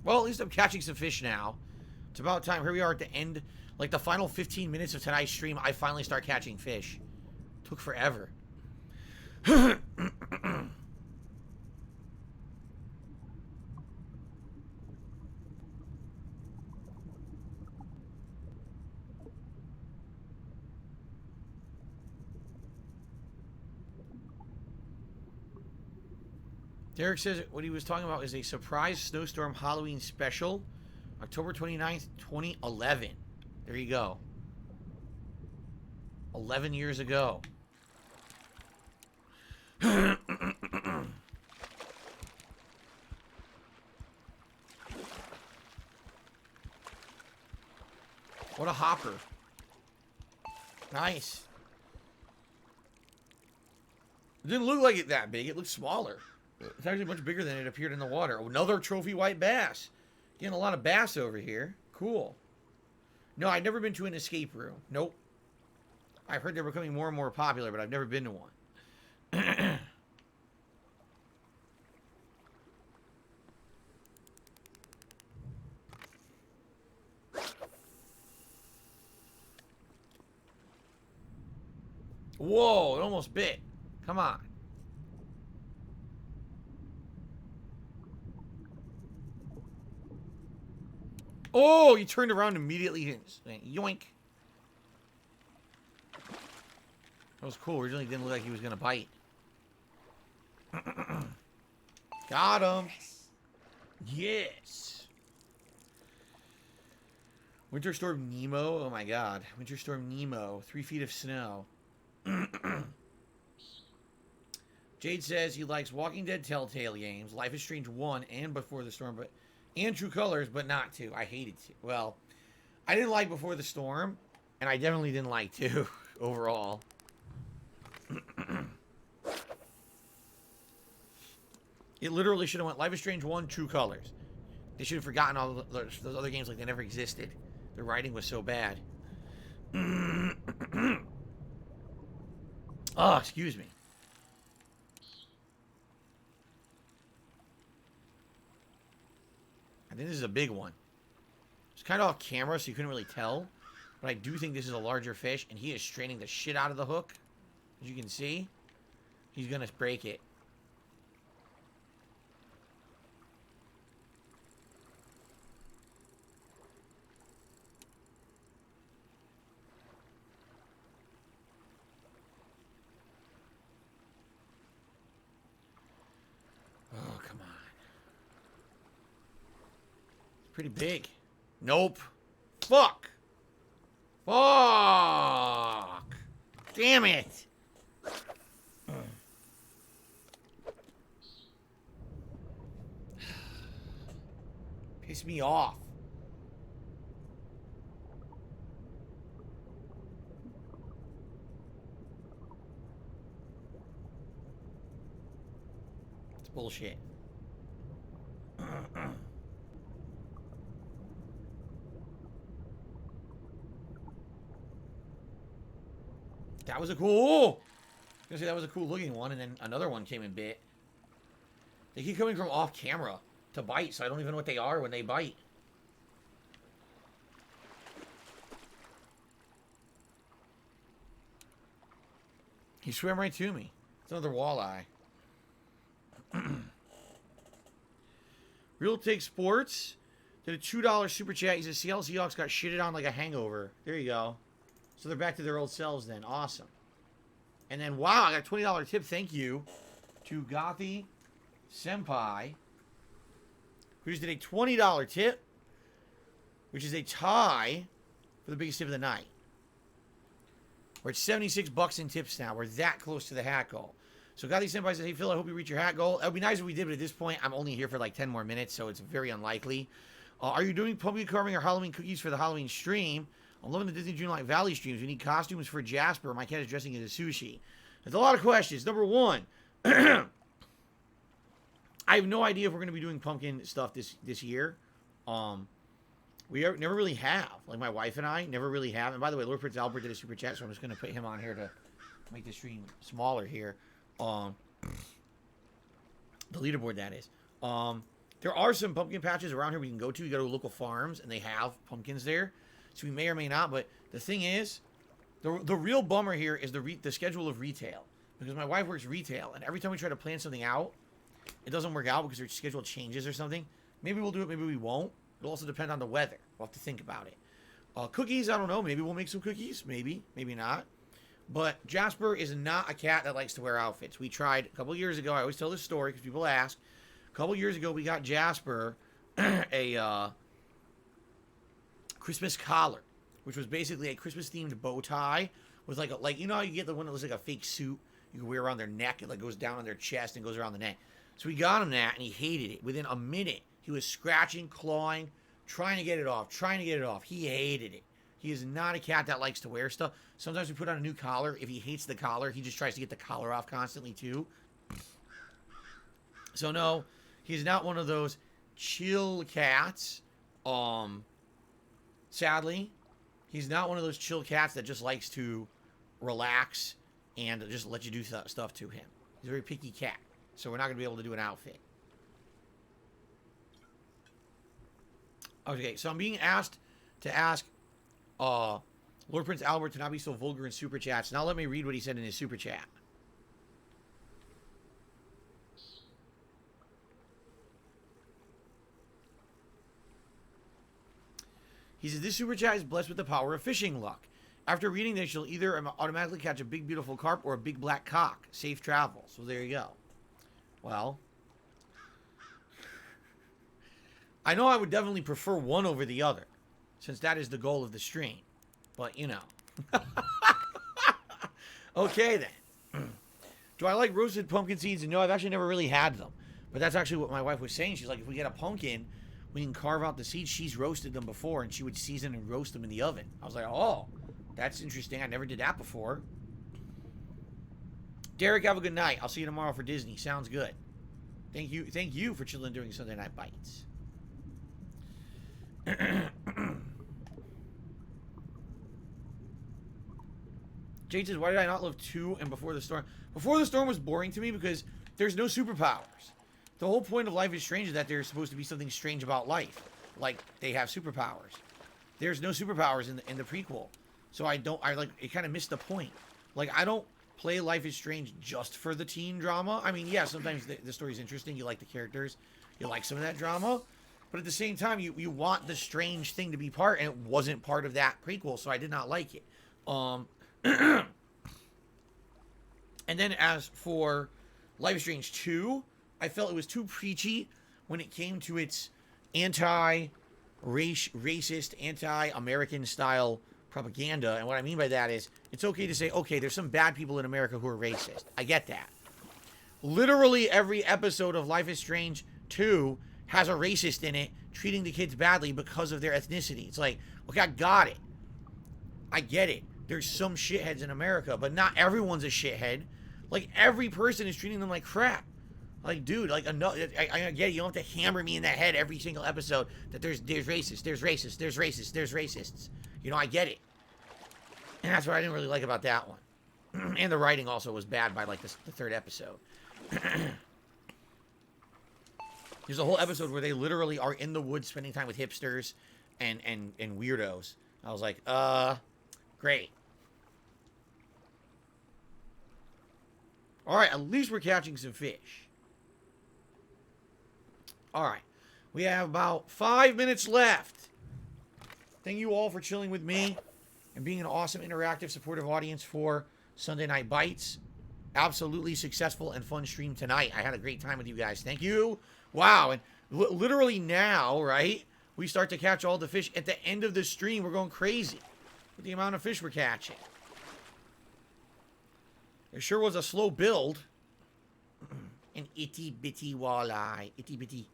Well, at least I'm catching some fish now. It's about time. Here we are at the end. Like the final 15 minutes of tonight's stream, I finally start catching fish. Took forever. Derek says what he was talking about is a surprise snowstorm Halloween special, October 29th, 2011. There you go. 11 years ago. What a hopper. Nice. It didn't look like it that big. It looked smaller. It's actually much bigger than it appeared in the water. Another trophy white bass. Getting a lot of bass over here. Cool. No, I've never been to an escape room. Nope. I've heard they're becoming more and more popular, but I've never been to one. Whoa, it almost bit. Come on. Oh, he turned around immediately and yoink. That was cool. Originally didn't look like he was going to bite. Got him. Yes. Winter Storm Nemo. Oh my god. Winter Storm Nemo. 3 feet of snow. Jade says he likes Walking Dead Telltale games, Life is Strange 1 and Before the Storm, and True Colors, but not 2. I hated 2. Well, I didn't like Before the Storm, and I definitely didn't like 2 overall. It literally should have went Life is Strange 1, True Colors. They should have forgotten all those other games like they never existed. The writing was so bad. Oh, excuse me. I think this is a big one. It's kind of off camera, so you couldn't really tell. But I do think this is a larger fish, and he is straining the shit out of the hook. As you can see, he's going to break it. Oh, come on. It's pretty big. Nope. Fuck. Fuck. Damn it. Piss me off. It's bullshit. That was a cool. I was gonna say that was a cool looking one, and then another one came and bit. They keep coming from off camera to bite, so I don't even know what they are when they bite. He swam right to me. It's another walleye. Real Take Sports did a $2 super chat. He says Seattle Seahawks got shitted on like a hangover. There you go. So they're back to their old selves then. Awesome. And then, wow, I got a $20 tip. Thank you to Gothi Senpai, who just did a $20 tip, which is a tie for the biggest tip of the night. We're at 76 bucks in tips now. We're that close to the hat goal. So Gothi Senpai says, hey, Phil, I hope you reach your hat goal. It would be nice if we did, but at this point, I'm only here for like 10 more minutes, so it's very unlikely. Are you doing pumpkin carving or Halloween cookies for the Halloween stream? I'm loving the Disney Dreamlight Valley streams. We need costumes for Jasper. My cat is dressing as a sushi. There's a lot of questions. Number one, I have no idea if we're going to be doing pumpkin stuff this year. Never really have. Like, my wife and I never really have. And by the way, Lord Prince Albert did a super chat, so I'm just going to put him on here to make the stream smaller here. The leaderboard, that is. There are some pumpkin patches around here we can go to. You go to local farms, and they have pumpkins there. So we may or may not, but the thing is, the real bummer here is the schedule of retail. Because my wife works retail, and every time we try to plan something out, it doesn't work out because her schedule changes or something. Maybe we'll do it, maybe we won't. It'll also depend on the weather. We'll have to think about it. Cookies, I don't know. Maybe we'll make some cookies. Maybe not. But Jasper is not a cat that likes to wear outfits. We tried a couple years ago. I always tell this story because people ask. A couple years ago, we got Jasper a Christmas collar, which was basically a Christmas-themed bow tie with like you know how you get the one that looks like a fake suit you can wear around their neck. It like goes down on their chest and goes around the neck. So we got him that, and he hated it. Within a minute, he was scratching, clawing, trying to get it off. He hated it. He is not a cat that likes to wear stuff. Sometimes we put on a new collar. If he hates the collar, he just tries to get the collar off constantly too. So no, he's not one of those chill cats. Sadly, he's not one of those chill cats that just likes to relax and just let you do stuff to him. He's a very picky cat. So we're not going to be able to do an outfit. Okay, so I'm being asked to ask Lord Prince Albert to not be so vulgar in super chats. Now let me read what he said in his super chat. He says, this super chat is blessed with the power of fishing luck. After reading this, you'll either automatically catch a big, beautiful carp or a big black cock. Safe travel. So there you go. Well, I know I would definitely prefer one over the other, since that is the goal of the stream. But, you know. Okay, then. Do I like roasted pumpkin seeds? No, I've actually never really had them. But that's actually what my wife was saying. She's like, if we get a pumpkin, we can carve out the seeds. She's roasted them before, and she would season and roast them in the oven. I was like, oh, that's interesting. I never did that before. Derek, have a good night. I'll see you tomorrow for Disney. Sounds good. Thank you for chilling during Sunday Night Bites. Jade says, why did I not love 2 and Before the Storm? Before the Storm was boring to me because there's no superpowers. The whole point of Life is Strange is that there's supposed to be something strange about life. Like, they have superpowers. There's no superpowers in the prequel. So it kind of missed the point. Like, I don't play Life is Strange just for the teen drama. I mean, yeah, sometimes the story's interesting. You like the characters. You like some of that drama. But at the same time, you want the strange thing to be part, and it wasn't part of that prequel, so I did not like it. And then as for Life is Strange 2, I felt it was too preachy when it came to its racist, anti-American style propaganda. And what I mean by that is, it's okay to say, okay, there's some bad people in America who are racist. I get that. Literally every episode of Life is Strange 2 has a racist in it, treating the kids badly because of their ethnicity. It's like, okay, I got it. I get it. There's some shitheads in America, but not everyone's a shithead. Like, every person is treating them like crap. Like, dude, like, I get it. You don't have to hammer me in the head every single episode that there's racists, there's racists, there's racists, there's racists. You know, I get it. And that's what I didn't really like about that one. And the writing also was bad by, like, the 3rd episode. There's a whole episode where they literally are in the woods spending time with hipsters and weirdos. I was like, great. Alright, at least we're catching some fish. Alright. We have about 5 minutes left. Thank you all for chilling with me and being an awesome, interactive, supportive audience for Sunday Night Bites. Absolutely successful and fun stream tonight. I had a great time with you guys. Thank you. Wow. And literally now, right, we start to catch all the fish. At the end of the stream, we're going crazy with the amount of fish we're catching. It sure was a slow build. An itty-bitty walleye. Itty-bitty.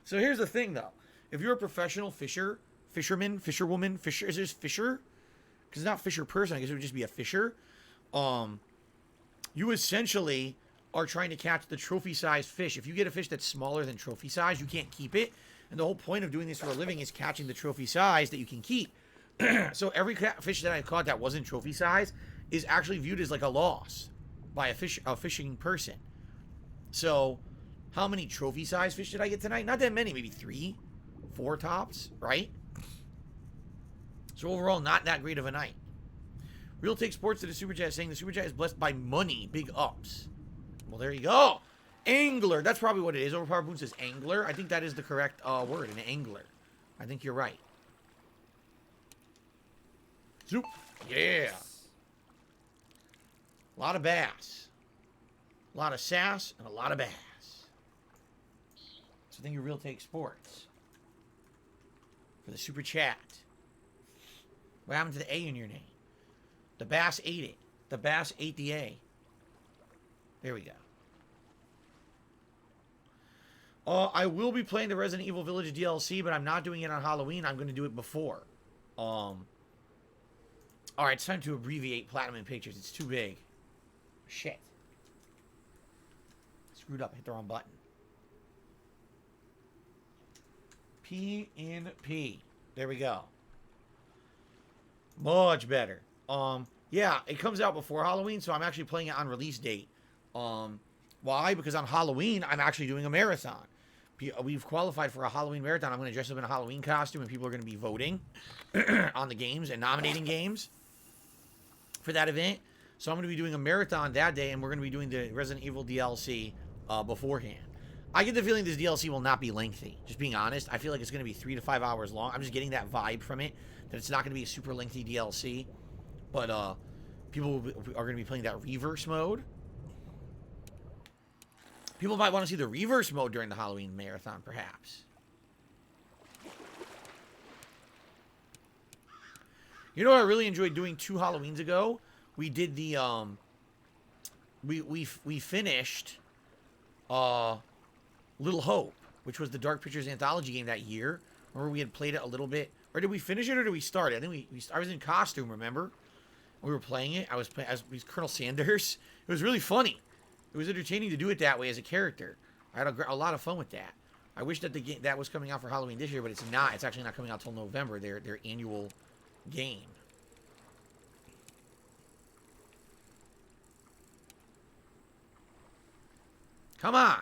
So here's the thing, though. If you're a professional fisherman, fisherwoman, is this fisher? Because it's not fisher person. I guess it would just be a fisher. You essentially are trying to catch the trophy-sized fish. If you get a fish that's smaller than trophy size, you can't keep it. And the whole point of doing this for a living is catching the trophy size that you can keep. So every fish that I've caught that wasn't trophy size is actually viewed as like a loss by a fishing person. So how many trophy size fish did I get tonight? Not that many, maybe 3, 4 tops, right? So overall, not that great of a night. Real Take Sports to the Super Chat saying the Super Chat is blessed by money. Big ups. Well, there you go. Angler. That's probably what it is. Overpowered Boone says angler. I think that is the correct word, an angler. I think you're right. Zoop. Yeah. A lot of bass. A lot of sass and a lot of bass. So thank you, Real Take Sports, for the Super Chat. What happened to the A in your name? The bass ate it. The bass ate the A. There we go. I will be playing the Resident Evil Village DLC, but I'm not doing it on Halloween. I'm going to do it before. Alright, it's time to abbreviate Platinum in Pictures. It's too big. Shit. Screwed up. Hit the wrong button. P in P. There we go. Much better. Yeah, it comes out before Halloween, so I'm actually playing it on release date. Why? Because on Halloween, I'm actually doing a marathon. We've qualified for a Halloween marathon. I'm going to dress up in a Halloween costume, and people are going to be voting on the games and nominating games for that event. So I'm going to be doing a marathon that day, and we're going to be doing the Resident Evil DLC beforehand. I get the feeling this DLC will not be lengthy. Just being honest, I feel like it's going to be 3 to 5 hours long. I'm just getting that vibe from it, that it's not going to be a super lengthy DLC. But people are going to be playing that reverse mode. People might want to see the reverse mode during the Halloween marathon, perhaps. You know what I really enjoyed doing 2 Halloweens ago? we did the we finished Little Hope, which was the Dark Pictures anthology game that year. Remember we had played it a little bit, or did we finish it or did we start it? I think I was in costume. Remember, we were playing it. I was playing as Colonel Sanders. It was really funny. It was entertaining to do it that way as a character. I had a lot of fun with that. I wish that the game that was coming out for Halloween this year, but it's not. It's actually not coming out till November. Their annual game. Come on.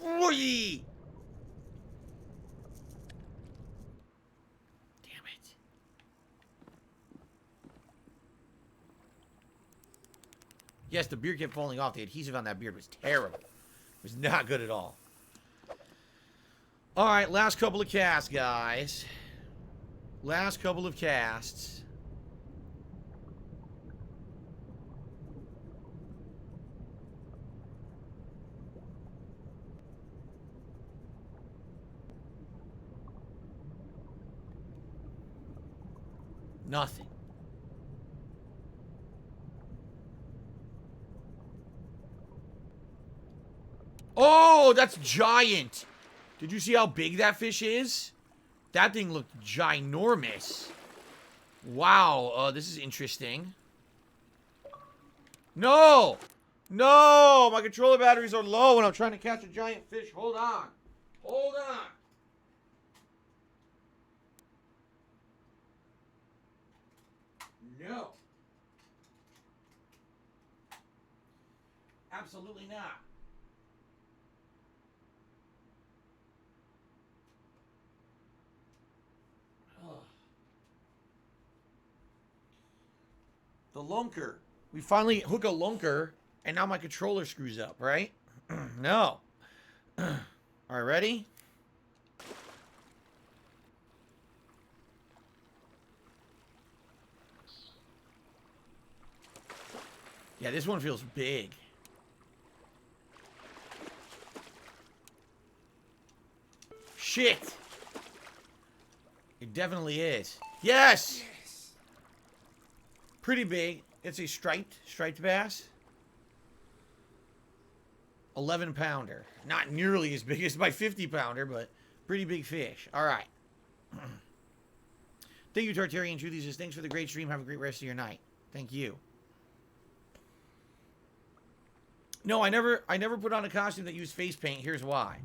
Whee! Damn it. Yes, the beard kept falling off. The adhesive on that beard was terrible. It was not good at all. All right, last couple of casts, guys. Last couple of casts. Nothing. Oh, that's giant. Did you see how big that fish is? That thing looked ginormous. Wow, this is interesting. No! No! My controller batteries are low and I'm trying to catch a giant fish. Hold on. Hold on. No. Absolutely not. The lunker. We finally hook a lunker, and now my controller screws up, right? No. All right, ready? Yeah, this one feels big. Shit. It definitely is. Yes! Pretty big. It's a striped bass. 11-pounder. Not nearly as big as my 50-pounder, but pretty big fish. All right. Thank you, Tartarian Truthies. Says, thanks for the great stream. Have a great rest of your night. Thank you. No, I never put on a costume that used face paint. Here's why.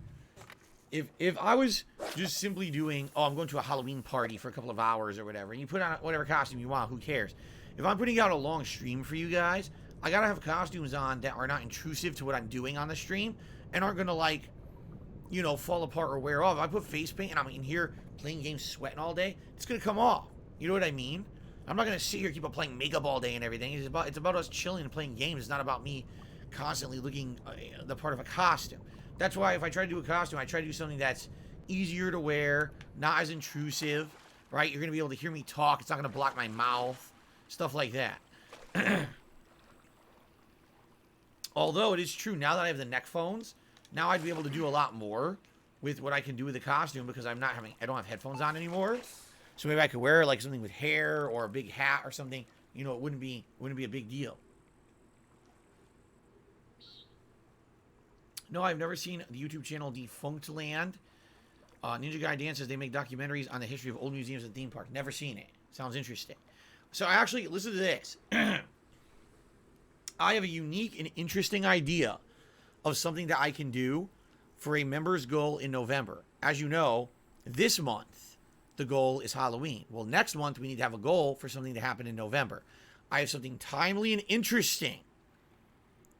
If I was just simply doing, oh, I'm going to a Halloween party for a couple of hours or whatever, and you put on whatever costume you want, who cares? If I'm putting out a long stream for you guys, I gotta have costumes on that are not intrusive to what I'm doing on the stream and aren't gonna, like, you know, fall apart or wear off. If I put face paint and I'm in here playing games sweating all day, it's gonna come off. You know what I mean? I'm not gonna sit here keep playing makeup all day and everything. It's about us chilling and playing games. It's not about me constantly looking the part of a costume. That's why if I try to do a costume, I try to do something that's easier to wear, not as intrusive, right? You're gonna be able to hear me talk. It's not gonna block my mouth. Stuff like that. Although it is true, now that I have the neck phones, now I'd be able to do a lot more with what I can do with the costume because I don't have headphones on anymore. So maybe I could wear like something with hair or a big hat or something. You know, it wouldn't be a big deal. No, I've never seen the YouTube channel Defunct Land. Ninja Guy Dan says they make documentaries on the history of old museums and theme parks. Never seen it. Sounds interesting. So actually, listen to this. I have a unique and interesting idea of something that I can do for a member's goal in November. As you know, this month, the goal is Halloween. Well, next month, we need to have a goal for something to happen in November. I have something timely and interesting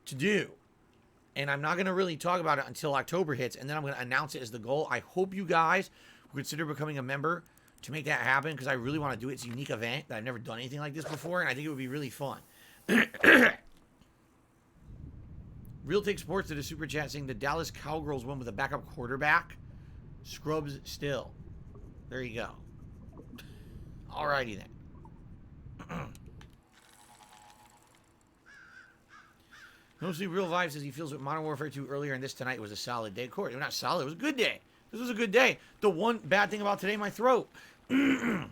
to do. And I'm not going to really talk about it until October hits, and then I'm going to announce it as the goal. I hope you guys will consider becoming a member to make that happen, because I really want to do it. It's a unique event that I've never done anything like this before, and I think it would be really fun. Real Take Sports did a super chat saying the Dallas Cowgirls won with a backup quarterback. Scrubs still. There you go. Alrighty then. No Sleep Real Vibe says he feels with Modern Warfare 2 earlier, and this tonight was a solid day. Of course, it was not solid. It was a good day. This was a good day. The one bad thing about today, my throat. My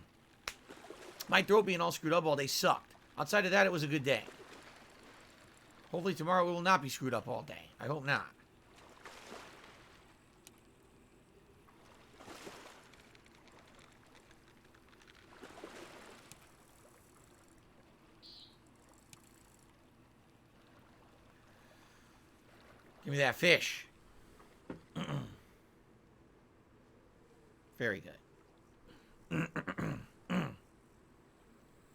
throat being all screwed up all day sucked. Outside of that, it was a good day. Hopefully tomorrow we will not be screwed up all day. I hope not. Give me that fish. Very good.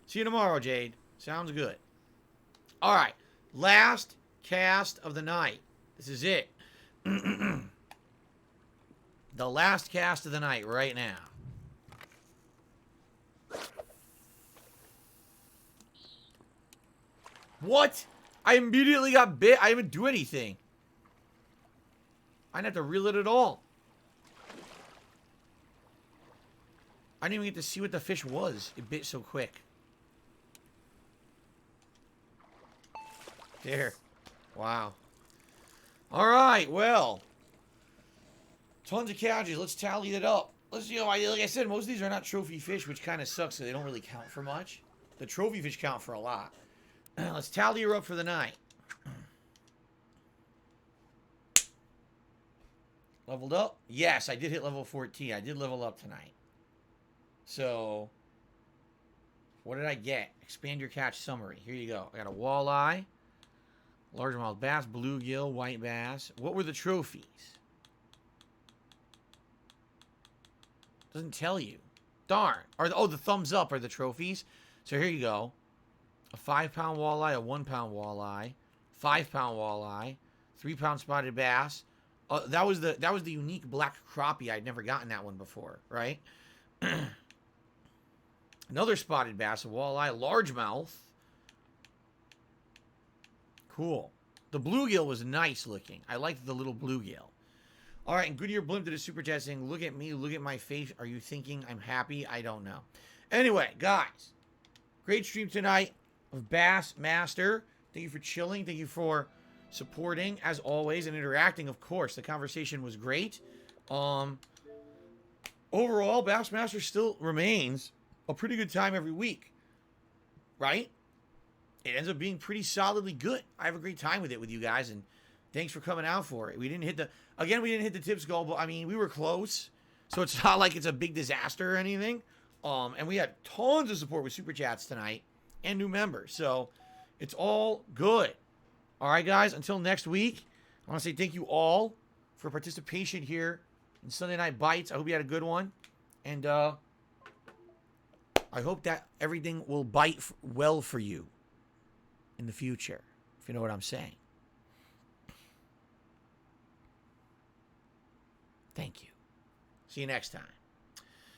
See you tomorrow, Jade. Sounds good. All right. Last cast of the night. This is it. The last cast of the night right now. What? I immediately got bit. I didn't do anything. I didn't have to reel it at all. I didn't even get to see what the fish was. It bit so quick. There. Wow. All right. Well. Tons of catches. Let's tally it up. Let's, you know, like I said, most of these are not trophy fish, which kind of sucks, so they don't really count for much. The trophy fish count for a lot. Let's tally her up for the night. Leveled up? Yes, I did hit level 14. I did level up tonight. So, what did I get? Expand your catch summary. Here you go. I got a walleye, largemouth bass, bluegill, white bass. What were the trophies? Doesn't tell you. Darn. Oh, the thumbs up are the trophies. So here you go. A 5-pound walleye, a 1-pound walleye, 5-pound walleye, 3-pound spotted bass. That was the unique black crappie. I'd never gotten that one before, right? Another spotted bass, a walleye, largemouth. Cool. The bluegill was nice looking. I liked the little bluegill. All right, and Goodyear Blimp did a super chat saying, "Look at me, look at my face. Are you thinking I'm happy? I don't know." Anyway, guys, great stream tonight of Bassmaster. Thank you for chilling. Thank you for supporting, as always, and interacting, of course. The conversation was great. Overall, Bassmaster still remains a pretty good time every week, right? It ends up being pretty solidly good. I have a great time with it with you guys, and thanks for coming out for it. We didn't hit the tips goal, but I mean, we were close, so it's not like it's a big disaster or anything. And we had tons of support with super chats tonight and new members, so it's all good. All right, guys, until next week, I want to say thank you all for participation here in Sunday Night Bites. I hope you had a good one, and I hope that everything will bite well for you in the future, if you know what I'm saying. Thank you. See you next time.